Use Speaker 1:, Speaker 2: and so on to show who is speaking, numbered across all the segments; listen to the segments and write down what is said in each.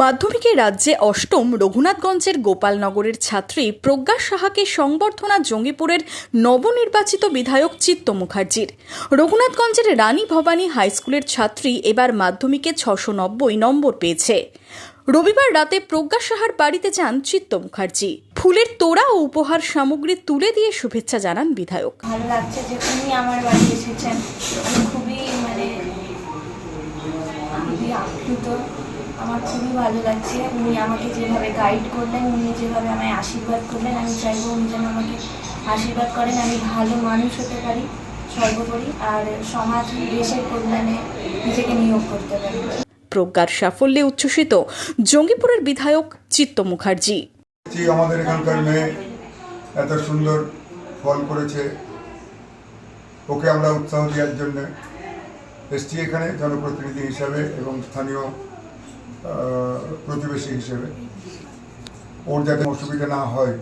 Speaker 1: মাধ্যমিকে রাজ্যে অষ্টম রঘুনাথগঞ্জের গোপালনগরের ছাত্রী প্রজ্ঞা সাহাকে সংবর্ধনা জঙ্গিপুরের নবনির্বাচিত বিধায়ক চিত্ত মুখার্জির। রঘুনাথগঞ্জের রানী ভবানী হাইস্কুলের ছাত্রী এবার মাধ্যমিকে 690 নম্বর পেয়েছে। রবিবার রাতে প্রজ্ঞা সাহার বাড়িতে যান চিত্ত মুখার্জি। ফুলের তোড়া ও উপহার সামগ্রী তুলে দিয়ে শুভেচ্ছা জানান বিধায়ক।
Speaker 2: ভালো লাগছে যে উনি আমার বাড়ি এসেছেন, আমি খুবই আপ্লুত। আমার খুবই ভালো লাগছে। উনি আমাকে যেভাবে গাইড করলেন, উনি যেভাবে আমায় আশীর্বাদ করলেন, আমি চাইবো উনি যেন আমাকে আশীর্বাদ করেন, আমি ভালো মানুষ হতে পারি সর্বোপরি, আর সমাজ দেশের কল্যাণে নিজেকে নিয়োগ করতে পারি।
Speaker 1: প্রজ্ঞার সাফল্যে উচ্ছ্বসিত জঙ্গিপুরের বিধায়ক চিত্ত মুখার্জি।
Speaker 3: আমাদের এখানকার মেয়ে এত সুন্দর ফল করেছে, ওকে আমরা উৎসাহ দেওয়ার জন্য এসছি এখানে জনপ্রতিনিধি হিসাবে এবং স্থানীয় প্রতিবেশী হিসেবে। ওর যাতে অসুবিধা না হয়,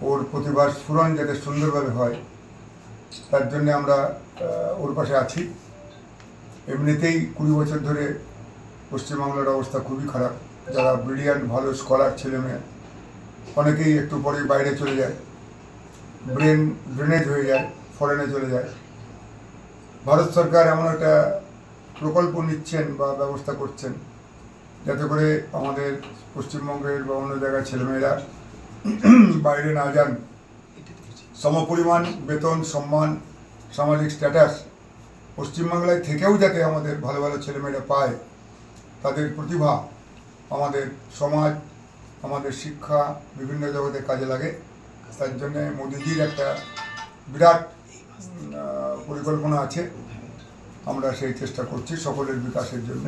Speaker 3: ওর প্রতিভার স্ফুরণ যাতে সুন্দরভাবে হয়, তার জন্য আমরা ওর পাশে আছি। এমনিতেই 20 বছর ধরে পশ্চিমবাংলার অবস্থা খুবই খারাপ। যারা ব্রিলিয়ান্ট ভালো স্কলার ছেলেমেয়ে অনেকেই একটু পরে বাইরে চলে যায়, ড্রেনেজ হয়ে যায়, ফরেনে চলে যায়। ভারত সরকার এমন একটা প্রকল্প নিচ্ছেন বা ব্যবস্থা করছেন যাতে করে আমাদের পশ্চিমবঙ্গের বা অন্য জায়গায় ছেলেমেয়েরা বাইরে না যান। সমপরিমাণ বেতন, সম্মান, সামাজিক স্ট্যাটাস পশ্চিমবাংলায় থেকেও যাতে আমাদের ভালো ভালো ছেলেমেয়েরা পায়, তাদের প্রতিভা আমাদের সমাজ, আমাদের শিক্ষা বিভিন্ন জগতে কাজে লাগে। তার জন্য মোদিজির একটা বিরাট পরিকল্পনা আছে। আমরা সেই চেষ্টা করছি সকলের বিকাশের জন্য।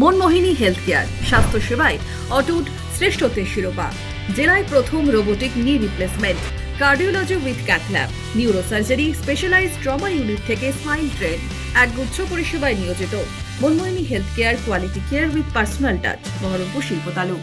Speaker 4: মনমোহিনী হেলথ কেয়ার, স্বাস্থ্য সেবায় অটুট শ্রেষ্ঠত্বের শিরোপা। জেলায় প্রথম robotic knee replacement, cardiology with cath lab, neurosurgery, specialised trauma unit থেকে স্মাইল ট্রেন, একগুচ্ছ পরিষেবায় নিয়োজিত। Manmohini health care, quality care with personal touch, Baharampur শিল্পতালু।